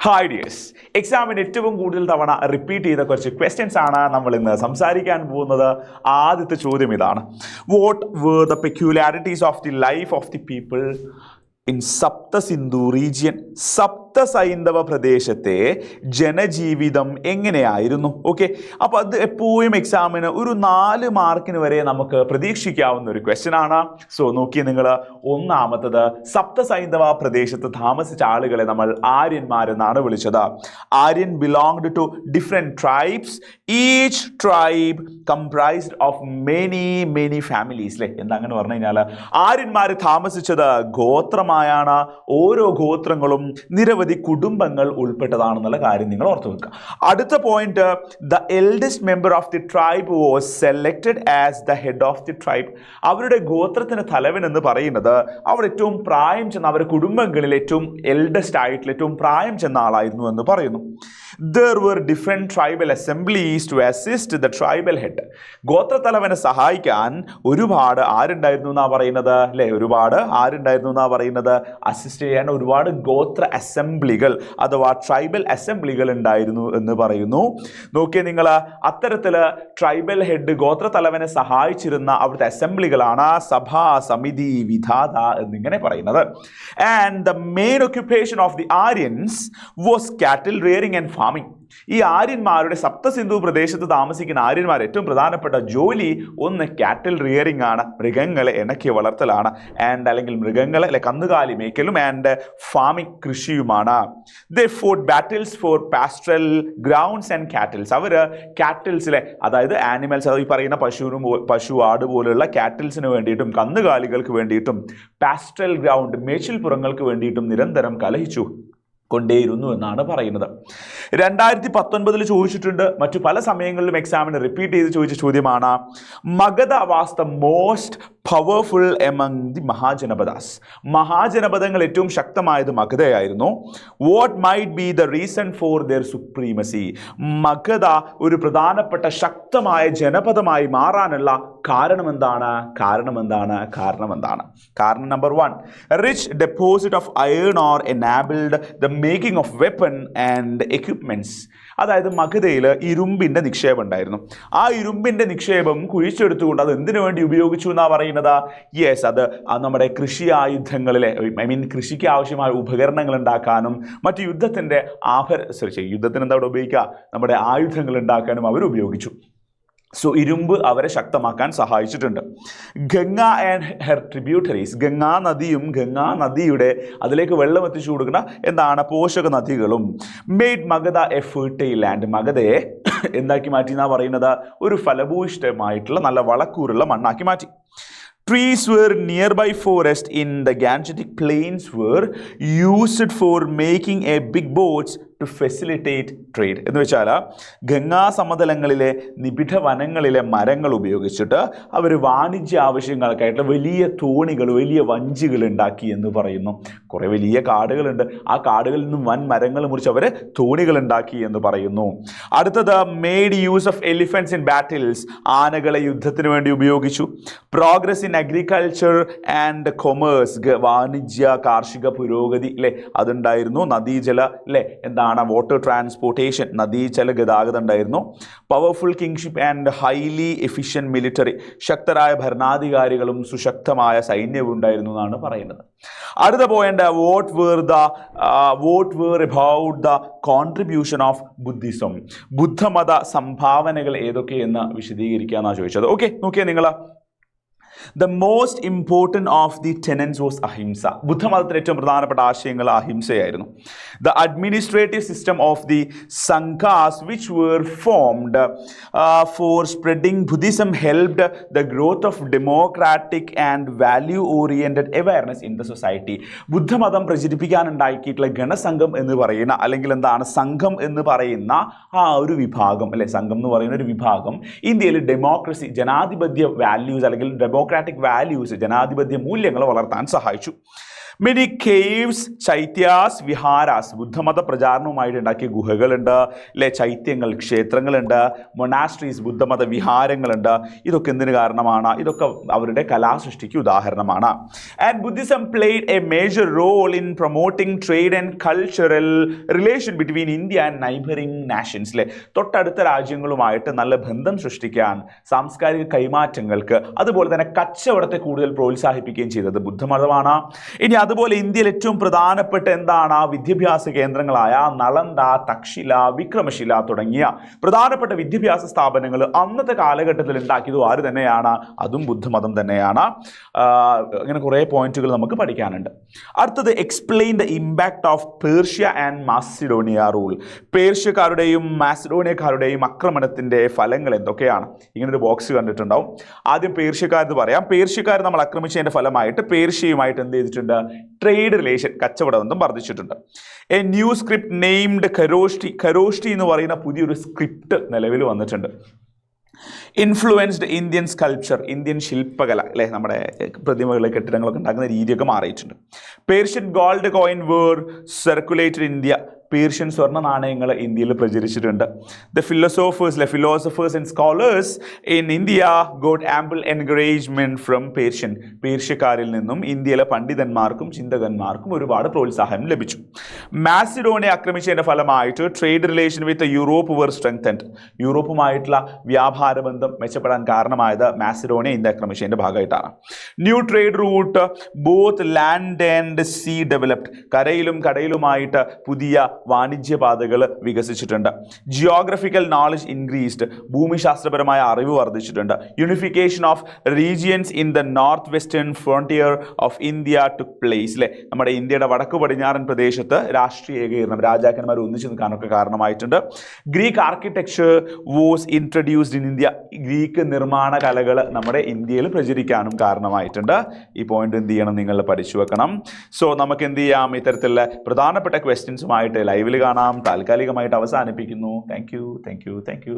Hi dears, എക്സാമിന് ഏറ്റവും കൂടുതൽ തവണ റിപ്പീറ്റ് ചെയ്ത കുറച്ച് ക്വസ്റ്റ്യൻസ് ആണ് നമ്മൾ ഇന്ന് സംസാരിക്കാൻ പോകുന്നത്. ആദ്യത്തെ ചോദ്യം ഇതാണ്: what were the peculiarities of the life of the people in Sapta Sindhu region? സപ്തസൈന്ധവ പ്രദേശത്തെ ജനജീവിതം എങ്ങനെയായിരുന്നു? ഓക്കെ, അപ്പോൾ അത് എപ്പോഴും എക്സാമിന് ഒരു 4 മാർക്കിന് വരെ നമുക്ക് പ്രതീക്ഷിക്കാവുന്ന ഒരു ക്വസ്റ്റ്യൻ ആണ്. സോ നോക്കിയേ നിങ്ങൾ, ഒന്നാമത്തത് സപ്തസൈന്ധവ പ്രദേശത്ത് താമസിച്ച ആളുകളെ നമ്മൾ ആര്യന്മാരെന്നാണ് വിളിച്ചത്. Aryan belonged to different tribes. Each tribe comprised of many families. അല്ലേ, എന്താ അങ്ങനെ പറഞ്ഞു കഴിഞ്ഞാൽ ആര്യന്മാർ താമസിച്ചത് ഗോത്രമായാണ്. ഓരോ ഗോത്രങ്ങളും നിരവധി കുടുംബങ്ങൾ ഉൾപ്പെട്ടതാണെന്നുള്ള കാര്യം നിങ്ങൾ ഓർത്തു വെക്കുക. അടുത്ത point, the eldest member of the tribe was selected as the head of the tribe. അവരുടെ ഗോത്രത്തിന് തലവൻ എന്ന് പറയുന്നത് അവർ ഏറ്റവും പ്രായം ചെന്ന, അവരുടെ കുടുംബങ്ങളിൽ ഏറ്റവും എൽഡസ്റ്റ് ആയിട്ടുള്ള ഏറ്റവും പ്രായം ചെന്ന ആളായിരുന്നു എന്ന് പറയുന്നു. There were different tribal assemblies to assist the tribal head. ഗോത്രത്തലവനെ സഹായിക്കാൻ ഒരുപാട് ആരുണ്ടായിരുന്നു എന്നാ പറയുന്നത്, അല്ലെ? ഒരുപാട് ആരുണ്ടായിരുന്നു എന്നാ പറയുന്നത്? അസിസ്റ്റ് ചെയ്യാൻ ഒരുപാട് ഗോത്ര അസംബ്ലികൾ അഥവാ ട്രൈബൽ അസംബ്ലികൾ ഉണ്ടായിരുന്നു എന്ന് പറയുന്നു. നോക്കിയേ നിങ്ങൾ, അത്തരത്തില് ട്രൈബൽ ഹെഡ് ഗോത്രത്തലവനെ സഹായിച്ചിരുന്ന അവിടുത്തെ അസംബ്ലികളാണ് സഭ, സമിതി, വിധാത എന്നിങ്ങനെ പറയുന്നത്. And the main occupation of the Aryans was കാറ്റിൽ റിയറിംഗ് ആൻഡ് ഫാമിംഗ്. ഈ ആര്യന്മാരുടെ സപ്തസിന്ധു പ്രദേശത്ത് താമസിക്കുന്ന ആര്യന്മാർ ഏറ്റവും പ്രധാനപ്പെട്ട ജോലി ഒന്ന് കാറ്റിൽ റിയറിംഗ് ആണ്, മൃഗങ്ങളെ ഇണക്കി വളർത്തലാണ്. ആൻഡ് അല്ലെങ്കിൽ മൃഗങ്ങളെ അല്ലെ കന്നുകാലി മേക്കലും ആൻഡ് ഫാമിംഗ് കൃഷിയുമാണ്. They fought battles for pastoral grounds and cattles. അവർ കാറ്റിൽസിലെ അതായത് ആനിമൽസ്, അത് ഈ പറയുന്ന പശു, ആട് പോലുള്ള കാറ്റിൽസിന് വേണ്ടിയിട്ടും കന്നുകാലികൾക്ക് വേണ്ടിയിട്ടും പാസ്റ്ററൽ ഗ്രൗണ്ട് മേച്ചിൽപ്പുറങ്ങൾക്ക് വേണ്ടിയിട്ടും നിരന്തരം കലഹിച്ചു കൊണ്ടേയിരുന്നു എന്നാണ് പറയുന്നത്. 2019 ചോദിച്ചിട്ടുണ്ട്, മറ്റു പല സമയങ്ങളിലും എക്സാമിന് റിപ്പീറ്റ് ചെയ്ത് ചോദിച്ച ചോദ്യമാണ്: Magadha was the most powerful among the mahajanapadas. മഹാജനപദങ്ങൾ ഏറ്റവും ശക്തമായത് മഗധയായിരുന്നു. What might be the reason for their supremacy? Magadha ഒരു പ്രധാനപ്പെട്ട ശക്തമായ ജനപദമായി മാറാനുള്ള കാരണം എന്താണ്? കാരണം number 1, rich deposit of iron ore enabled the making of weapon and equipments. അതായത് മഗധയിൽ ഇരുമ്പിന്റെ നിക്ഷേപം ഉണ്ടായിരുന്നു. ആ ഇരുമ്പിന്റെ നിക്ഷേപം കുഴിച്ചെടുത്തുകൊണ്ട് അത് എന്തിനു വേണ്ടി ഉപയോഗിച്ചു എന്നാ പറയുന്നത്? യെസ്, അത് നമ്മുടെ കൃഷി ആയുധങ്ങളിലെ കൃഷിക്ക് ആവശ്യമായ ഉപകരണങ്ങൾ ഉണ്ടാക്കാനും മറ്റു യുദ്ധത്തിന്റെ യുദ്ധത്തിന് എന്താ ഉപയോഗിക്കുക, നമ്മുടെ ആയുധങ്ങൾ ഉണ്ടാക്കാനും അവർ ഉപയോഗിച്ചു. സോ ഇരുമ്പ് അവരെ ശക്തമാക്കാൻ സഹായിച്ചിട്ടുണ്ട്. Ganga and her tributaries. Ganga നദിയും ഗംഗാ നദിയുടെ അതിലേക്ക് വെള്ളം എത്തിച്ചു കൊടുക്കുന്ന എന്താണ് പോഷക നദികളും made Magadha a fertile land. മഗധയെ എന്താക്കി മാറ്റി എന്നാ പറയുന്നത്? ഒരു ഫലഭൂയിഷ്ഠമായിട്ടുള്ള നല്ല വളക്കൂറുള്ള മണ്ണാക്കി മാറ്റി. Trees were nearby forest in the Gangetic plains were used for making a big boats to facilitate trade. എന്ന് വെച്ചാൽ ഗംഗാ സമതലങ്ങളിലെ നിബിഡ വനങ്ങളിലെ മരങ്ങൾ ഉപയോഗിച്ചിട്ട് അവർ വാണിജ്യ ആവശ്യങ്ങൾക്കായിട്ട് വലിയ തോണികൾ, വലിയ വഞ്ചികൾ ഉണ്ടാക്കി എന്ന് പറയുന്നു. കുറേ വലിയ കാടുകളുണ്ട്, ആ കാടുകളിൽ നിന്നും വൻ മരങ്ങൾ മുറിച്ച് അവർ തോണികൾ ഉണ്ടാക്കി എന്ന് പറയുന്നു. അടുത്തത്, made use of elephants in battles. ആനകളെ യുദ്ധത്തിന് വേണ്ടി ഉപയോഗിച്ചു. Progress in agriculture and commerce. വാണിജ്യ കാർഷിക പുരോഗതി അല്ലേ അതുണ്ടായിരുന്നു. നദീജല അല്ലേ എന്താണ് വാട്ടർ ട്രാൻസ്പോർട്ടേഷൻ, നദീജല ഗതാഗതം ഉണ്ടായിരുന്നു. Powerful kingship and highly efficient military. ശക്തരായ ഭരണാധികാരികളും സുശക്തമായ സൈന്യവും ഉണ്ടായിരുന്നു എന്നാണ് പറയുന്നത്. അടുത്ത point, what were about the contribution of Buddhism. ബുദ്ധമത സംഭാവനകൾ ഏതൊക്കെയെന്ന് വിശദീകരിക്കുക എന്നാണ് ചോദിച്ചത്. ഓക്കെ, നോക്കിയാൽ നിങ്ങൾ, The most important of the tenets was അഹിംസ. ബുദ്ധമതത്തിലെ ഏറ്റവും പ്രധാനപ്പെട്ട ആശയങ്ങൾ അഹിംസയായിരുന്നു. The administrative system of the Sanghas which were formed for spreading Buddhism helped the growth of democratic and value-oriented awareness in the society. ബുദ്ധമതം പ്രചരിപ്പിക്കാൻ ഉണ്ടാക്കിയിട്ടുള്ള ഗണസംഘം എന്ന് പറയുന്ന അല്ലെങ്കിൽ എന്താണ് സംഘം എന്ന് പറയുന്ന ആ ഒരു വിഭാഗം അല്ലെ, സംഘം എന്ന് പറയുന്ന ഒരു വിഭാഗം ഇന്ത്യയിൽ ഡെമോക്രസി, ജനാധിപത്യ വാല്യൂസ് അല്ലെങ്കിൽ ഡെമോക്രാറ്റിക് വാല്യൂസ്, ജനാധിപത്യ മൂല്യങ്ങൾ വളർത്താൻ സഹായിച്ചു. മെനി കേവ്സ്, ചൈത്യാസ്, വിഹാരാസ്, ബുദ്ധമത പ്രചാരണവുമായിട്ട് ഉണ്ടാക്കിയ ഗുഹകളുണ്ട് അല്ലെ, ചൈത്യങ്ങൾ, ക്ഷേത്രങ്ങളുണ്ട്, മൊനാസ്ട്രീസ്, ബുദ്ധമത വിഹാരങ്ങളുണ്ട്. ഇതൊക്കെ എന്തിനു കാരണമാണ്? ഇതൊക്കെ അവരുടെ കലാസൃഷ്ടിക്ക് ഉദാഹരണമാണ്. And Buddhism played a major role in promoting trade and cultural relation between India and neighbouring nations അല്ലെ, തൊട്ടടുത്ത രാജ്യങ്ങളുമായിട്ട് നല്ല ബന്ധം സൃഷ്ടിക്കാൻ, സാംസ്കാരിക കൈമാറ്റങ്ങൾക്ക്, അതുപോലെ തന്നെ കച്ചവടത്തെ കൂടുതൽ പ്രോത്സാഹിപ്പിക്കുകയും ചെയ്തത് ബുദ്ധമതമാണ്. ഇനി അതുപോലെ ഇന്ത്യയിൽ ഏറ്റവും പ്രധാനപ്പെട്ട എന്താണ്? വിദ്യാഭ്യാസ കേന്ദ്രങ്ങളായ നളന്ദ, തക്ഷശില, വിക്രമശില തുടങ്ങിയ പ്രധാനപ്പെട്ട വിദ്യാഭ്യാസ സ്ഥാപനങ്ങൾ അന്നത്തെ കാലഘട്ടത്തിൽ ഉണ്ടാക്കിയത് ആര് തന്നെയാണ്? അതും ബുദ്ധമതം തന്നെയാണ്. അങ്ങനെ കുറേ പോയിന്റുകൾ നമുക്ക് പഠിക്കാനുണ്ട്. അടുത്തത് explain the impact of Persia and Macedonia rule. പേർഷ്യക്കാരുടെയും മാസിഡോണിയക്കാരുടെയും ആക്രമണത്തിന്റെ ഫലങ്ങൾ എന്തൊക്കെയാണ്? ഇങ്ങനൊരു ബോക്സ് കണ്ടിട്ടുണ്ടാവും. ആദ്യം പേർഷ്യക്കാരെന്ന് പറയാം. പേർഷ്യക്കാർ നമ്മൾ ആക്രമിച്ചതിന്റെ ഫലമായിട്ട് പേർഷ്യയുമായിട്ട് എന്ത് ചെയ്തിട്ടുണ്ട്? ട്രേഡ് റിലേഷൻ, കച്ചവടബന്ധം വർദ്ധിച്ചിട്ടുണ്ട്. A new script named Kharosthi എന്ന് പറയുന്ന പുതിയൊരു സ്ക്രിപ്റ്റ് നിലവിൽ വന്നിട്ടുണ്ട്. ഇൻഫ്ലുവൻസ്ഡ് ഇന്ത്യൻ സ്കൾപ്ചർ, ഇന്ത്യൻ ശില്പകല അല്ലെ, നമ്മുടെ പ്രതിമകളെ, കെട്ടിടങ്ങളൊക്കെ ഉണ്ടാക്കുന്ന രീതിയൊക്കെ മാറിയിട്ടുണ്ട്. Persian gold coin were circulated in India, Persian സ്വർണ്ണ നാണയങ്ങൾ ഇന്ത്യയിൽ പ്രചരിച്ചിട്ടുണ്ട്. The philosophers and scholars in India got ample encouragement from Persian, പേർഷ്യക്കാരിൽ നിന്നും ഇന്ത്യയിലെ പണ്ഡിതന്മാർക്കും ചിന്തകന്മാർക്കും ഒരുപാട് പ്രോത്സാഹനം ലഭിച്ചു. മാസിഡോണിയ ആക്രമിച്ചതിന്റെ ഫലമായിട്ട് trade relation with Europe were strengthened, യൂറോപ്പുമായിട്ടുള്ള വ്യാപാര ബന്ധം മെച്ചപ്പെടാൻ കാരണമായത് മാസിഡോണിയ ഇന്ത്യ ആക്രമിച്ചതിന്റെ ഭാഗമായിട്ടാണ്. New trade route both land and sea developed, കരയിലും കടയിലുമായിട്ട് പുതിയ വാണിജ്യപാതകൾ വികസിച്ചിട്ടുണ്ട്. ജിയോഗ്രഫിക്കൽ നോളജ് ഇൻക്രീസ്ഡ്, ഭൂമിശാസ്ത്രപരമായ അറിവ് വർദ്ധിച്ചിട്ടുണ്ട്. Unification of regions in the north western frontier of India took place അല്ലെ, നമ്മുടെ ഇന്ത്യയുടെ വടക്കു പടിഞ്ഞാറൻ പ്രദേശത്ത് രാഷ്ട്രീയ ഏകീകരണം, രാജാക്കന്മാർ ഒന്നിച്ചു നിൽക്കാനൊക്കെ കാരണമായിട്ടുണ്ട്. Greek architecture was introduced in India, Greek നിർമ്മാണ കലകൾ നമ്മുടെ ഇന്ത്യയിൽ പ്രചരിക്കാനും കാരണമായിട്ടുണ്ട്. ഈ പോയിന്റ് എന്ത് ചെയ്യണം? നിങ്ങൾ പഠിച്ചു വെക്കണം. സോ നമുക്ക് എന്ത് ചെയ്യാം? ഇത്തരത്തിലുള്ള പ്രധാനപ്പെട്ട ക്വസ്റ്റ്യൻസുമായിട്ട് ലൈവിൽ കാണാം. താൽക്കാലികമായിട്ട് അവസാനിപ്പിക്കുന്നു. Thank you.